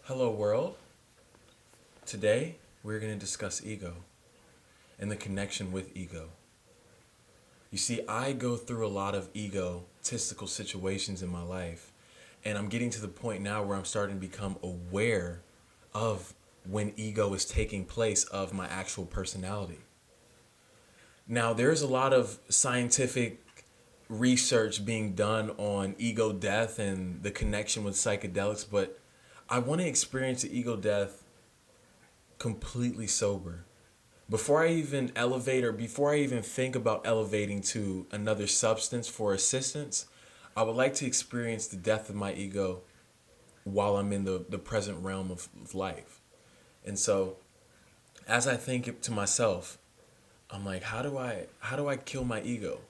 Hello, world. Today, we're going to discuss ego and the connection with ego. You see, I go through a lot of egotistical situations in my life, and I'm getting to the point now where I'm starting to become aware of when ego is taking place of my actual personality. Now, there's a lot of scientific research being done on ego death and the connection with psychedelics, but I want to experience the ego death completely sober. Before I even elevate or before I even think about elevating to another substance for assistance, I would like to experience the death of my ego while I'm in the present realm of life. And so as I think it to myself, I'm like, how do I kill my ego?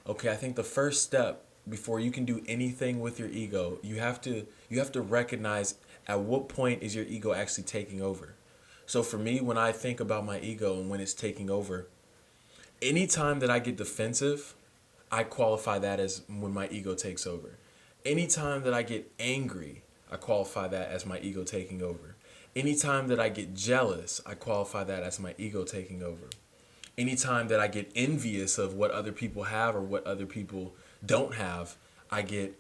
Okay, I think the first step before you can do anything with your ego, you have to recognize at what point is your ego actually taking over. So for me, when I think about my ego and when it's taking over, anytime that I get defensive, I qualify that as when my ego takes over. Anytime that I get angry, I qualify that as my ego taking over. Anytime that I get jealous, I qualify that as my ego taking over. Anytime that I get envious of what other people have or what other people don't have, I get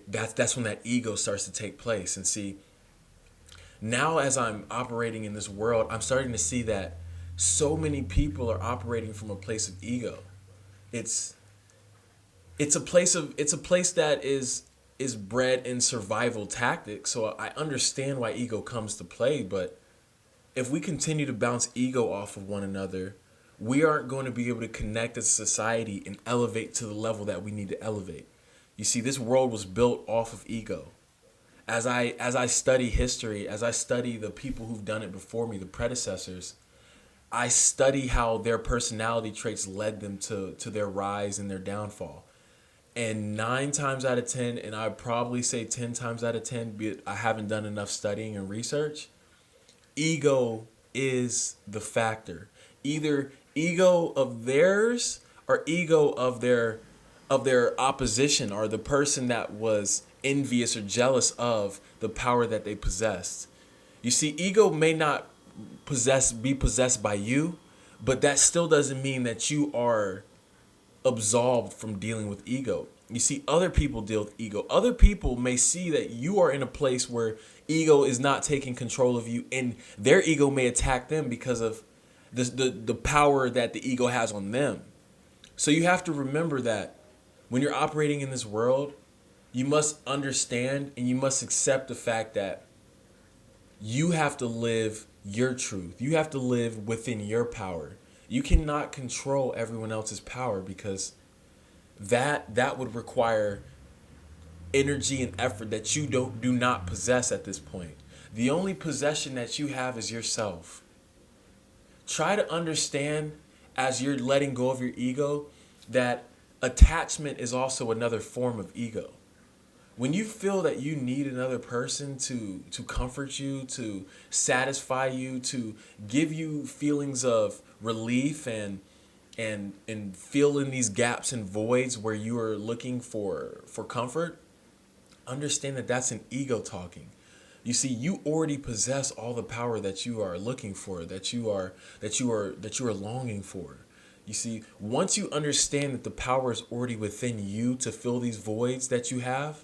that's when that ego starts to take place. And see, now as I'm operating in this world, I'm starting to see that so many people are operating from a place of ego. It's it's a place that is bred in survival tactics. So I understand why ego comes to play, but if we continue to bounce ego off of one another, we aren't going to be able to connect as a society and elevate to the level that we need to elevate. You see, this world was built off of ego. As I study history, as I study the people who've done it before me, the predecessors, I study how their personality traits led them to their rise and their downfall. And 9 times out of 10, and I'd probably say 10 times out of 10, but I haven't done enough studying and research, ego is the factor. Either ego of theirs or ego of their opposition or the person that was envious or jealous of the power that they possessed. You see, ego may not be possessed by you, but that still doesn't mean that you are absolved from dealing with ego. You see, other people deal with ego. Other people may see that you are in a place where ego is not taking control of you, and their ego may attack them because of the power that the ego has on them. So you have to remember that when you're operating in this world, you must understand and you must accept the fact that you have to live your truth. You have to live within your power. You cannot control everyone else's power because that would require energy and effort that you do not possess at this point. The only possession that you have is yourself. Try to understand as you're letting go of your ego that attachment is also another form of ego. When you feel that you need another person to comfort you, to satisfy you, to give you feelings of relief and fill in these gaps and voids where you are looking for comfort, understand that that's an ego talking. You see, you already possess all the power that you are looking for, that you are longing for. You see, once you understand that the power is already within you to fill these voids that you have,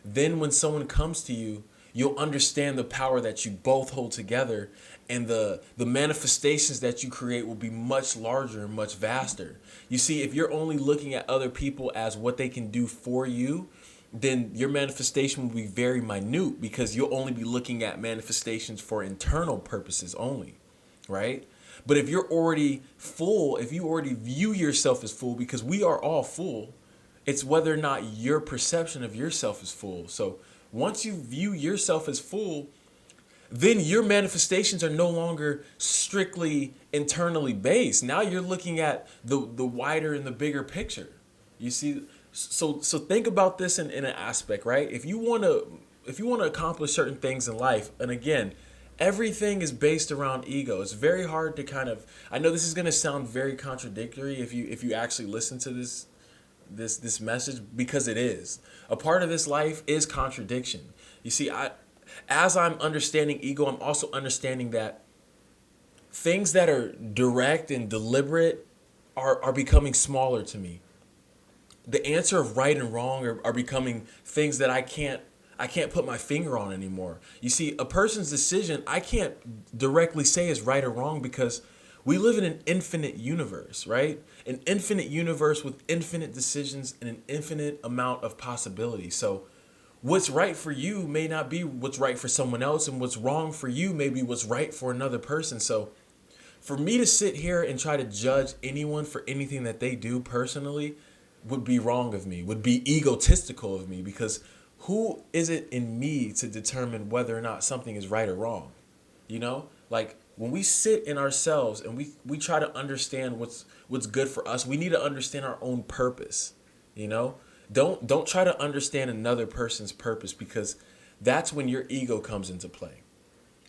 then when someone comes to you, you'll understand the power that you both hold together, and the manifestations that you create will be much larger and much vaster. You see, if you're only looking at other people as what they can do for you, then your manifestation will be very minute because you'll only be looking at manifestations for internal purposes only, right? But if you're already full, if you already view yourself as full, because we are all full, it's whether or not your perception of yourself is full. So once you view yourself as full, then your manifestations are no longer strictly internally based. Now you're looking at the wider and the bigger picture. You see, so think about this in an aspect, right? If you want to accomplish certain things in life, and again, everything is based around ego. It's very hard to kind of. I know this is going to sound very contradictory if you actually listen to this message, because it is a part of this life is contradiction. You see, As I'm understanding ego, I'm also understanding that things that are direct and deliberate are becoming smaller to me. The answer of right and wrong are becoming things that I can't put my finger on anymore. You see, a person's decision I can't directly say is right or wrong because we live in an infinite universe, right? An infinite universe with infinite decisions and an infinite amount of possibilities. So what's right for you may not be what's right for someone else, and what's wrong for you may be what's right for another person. So for me to sit here and try to judge anyone for anything that they do personally would be wrong of me, would be egotistical of me, because who is it in me to determine whether or not something is right or wrong? You know, like when we sit in ourselves and we try to understand what's good for us, we need to understand our own purpose. You know, don't try to understand another person's purpose, because that's when your ego comes into play.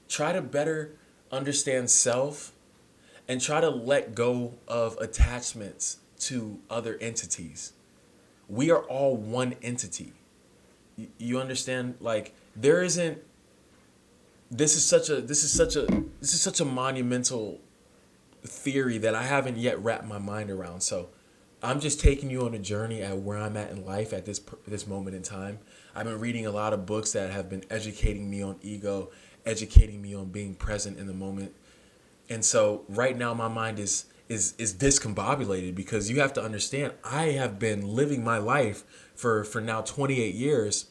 Try to better understand self and try to let go of attachments to other entities. We are all one entity. You understand? Like there isn't. This is such a monumental theory that I haven't yet wrapped my mind around. So I'm just taking you on a journey at where I'm at in life at this moment in time. I've been reading a lot of books that have been educating me on ego, educating me on being present in the moment. And so right now my mind is discombobulated, because you have to understand I have been living my life for now 28 years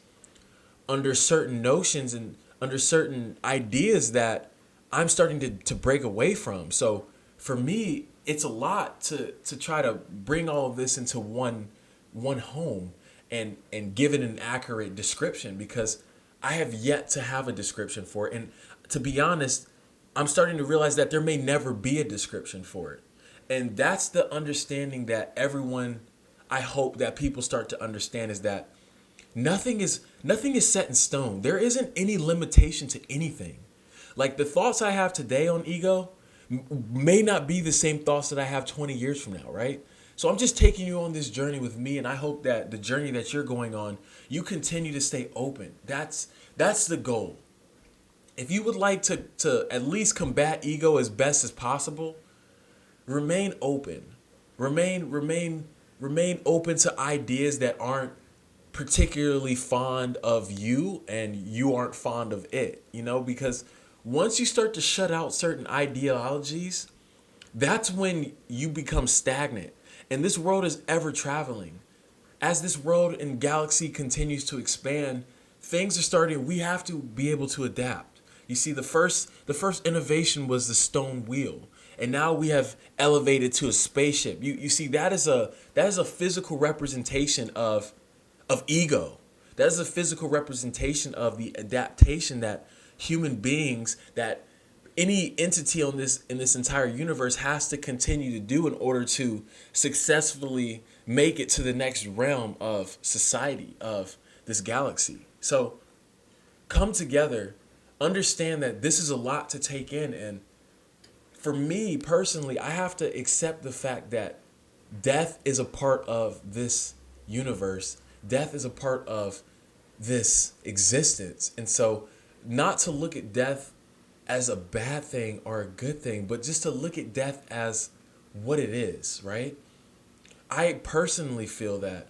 under certain notions and under certain ideas that I'm starting to break away from. So for me, it's a lot to try to bring all of this into one home and give it an accurate description, because I have yet to have a description for it. And to be honest, I'm starting to realize that there may never be a description for it. And that's the understanding that everyone, I hope that people start to understand, is that nothing is set in stone. There isn't any limitation to anything. Like the thoughts I have today on ego may not be the same thoughts that I have 20 years from now, right? So I'm just taking you on this journey with me, and I hope that the journey that you're going on, you continue to stay open. That's the goal. If you would like to at least combat ego as best as possible, remain open. Remain open to ideas that aren't particularly fond of you and you aren't fond of it, because once you start to shut out certain ideologies, that's when you become stagnant. And this world is ever traveling. As this world and galaxy continues to expand, we have to be able to adapt. You see, the first innovation was the stone wheel. And now we have elevated to a spaceship. You see, that is a physical representation of ego. That is a physical representation of the adaptation that human beings, that any entity in this entire universe has to continue to do in order to successfully make it to the next realm of society, of this galaxy. So come together, understand that this is a lot to take in. And for me personally, I have to accept the fact that death is a part of this universe. Death is a part of this existence. And so not to look at death as a bad thing or a good thing, but just to look at death as what it is, right? I personally feel that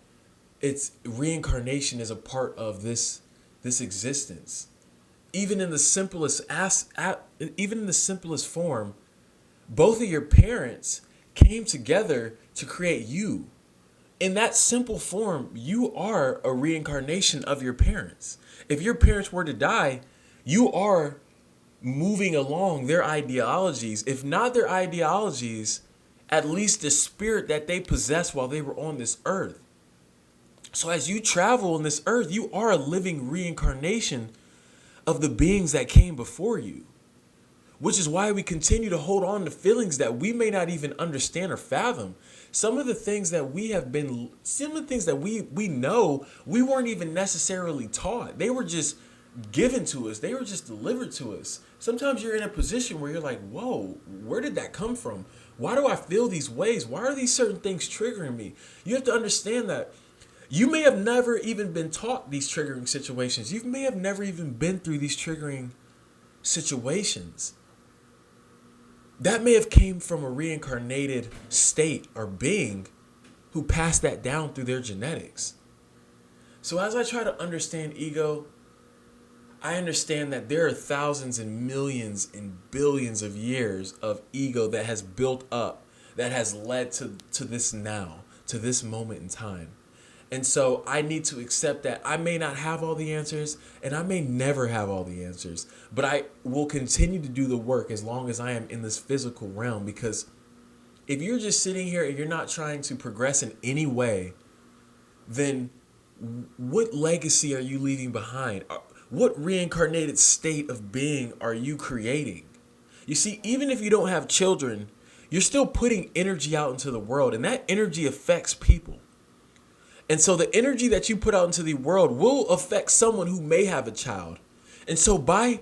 reincarnation is a part of this existence. Even in the simplest form, both of your parents came together to create you. In that simple form, you are a reincarnation of your parents. If your parents were to die, you are moving along their ideologies. If not their ideologies, at least the spirit that they possessed while they were on this earth. So as you travel on this earth, you are a living reincarnation of the beings that came before you. Which is why we continue to hold on to feelings that we may not even understand or fathom. Some of the things that we know, we weren't even necessarily taught. They were just given to us. They were just delivered to us. Sometimes you're in a position where you're like, whoa, where did that come from? Why do I feel these ways? Why are these certain things triggering me? You have to understand that You may have never even been taught these triggering situations. You may have never even been through these triggering situations. That may have came from a reincarnated state or being who passed that down through their genetics. So as I try to understand ego, I understand that there are thousands and millions and billions of years of ego that has built up, that has led to this now, to this moment in time. And so I need to accept that I may not have all the answers and I may never have all the answers, but I will continue to do the work as long as I am in this physical realm. Because if you're just sitting here and you're not trying to progress in any way, then what legacy are you leaving behind? What reincarnated state of being are you creating? You see, even if you don't have children, you're still putting energy out into the world, and that energy affects people. And so the energy that you put out into the world will affect someone who may have a child. And so by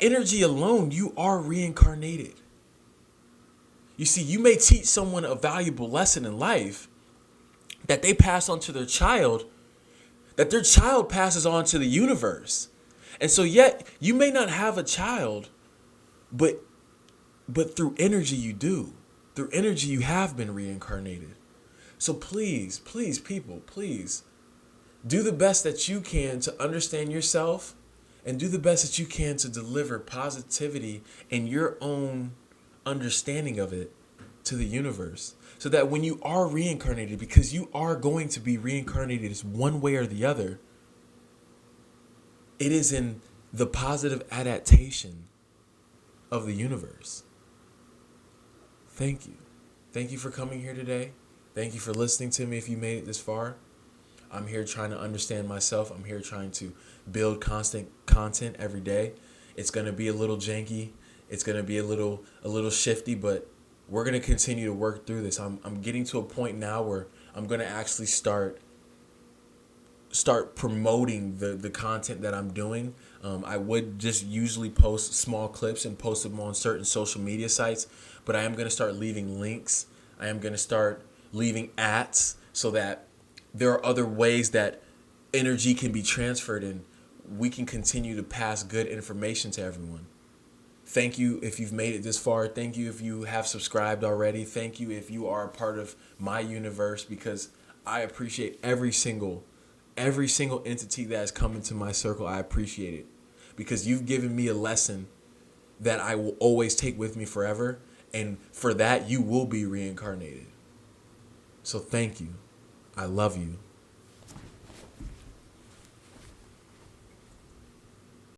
energy alone, you are reincarnated. You see, you may teach someone a valuable lesson in life that they pass on to their child, that their child passes on to the universe. And so yet you may not have a child, but through energy you do. Through energy you have been reincarnated. So please, please, people, please do the best that you can to understand yourself and do the best that you can to deliver positivity and your own understanding of it to the universe. So that when you are reincarnated, because you are going to be reincarnated as one way or the other, it is in the positive adaptation of the universe. Thank you. Thank you for coming here today. Thank you for listening to me if you made it this far. I'm here trying to understand myself. I'm here trying to build constant content every day. It's going to be a little janky. It's going to be a little shifty, but we're going to continue to work through this. I'm getting to a point now where I'm going to actually start promoting the content that I'm doing. I would just usually post small clips and post them on certain social media sites, but I am going to start leaving links. I am going to start leaving ats so that there are other ways that energy can be transferred and we can continue to pass good information to everyone. Thank you if you've made it this far. Thank you if you have subscribed already. Thank you if you are a part of my universe, because I appreciate every single entity that has come into my circle. I appreciate it because you've given me a lesson that I will always take with me forever. And for that, you will be reincarnated. So thank you. I love you.